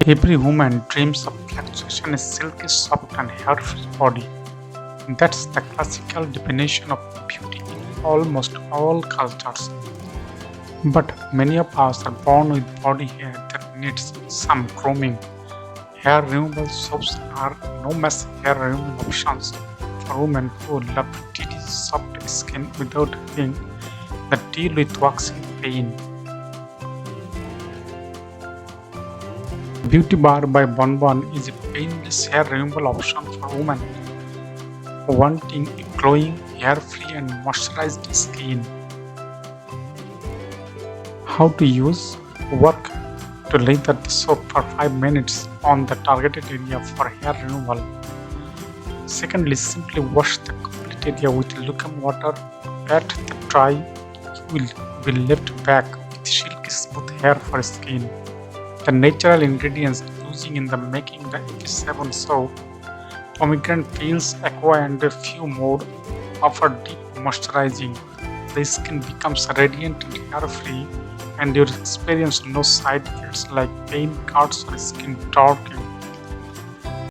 Every woman dreams of relaxation, a silky, soft, and hair-free body. That's the classical definition of beauty in almost all cultures. But many of us are born with body hair that needs some grooming. Hair removal soaps are no mess hair removal options for women who love pretty soft skin without having the deal with waxing pain. Beauty Bar by Bonbon is a painless hair removal option for women wanting a glowing, hair-free and moisturized skin. How to use: work to lather the soap for 5 minutes on the targeted area for hair removal. Secondly, simply wash the complete area with lukewarm water. Pat the dry, you will be left back with silky smooth hair for skin. The natural ingredients using in the making the 87 soap, pomegranate peels, aqua and a few more, offer deep moisturizing. The skin becomes radiant and hair-free, and you experience no side effects like pain, cuts, or skin darkening.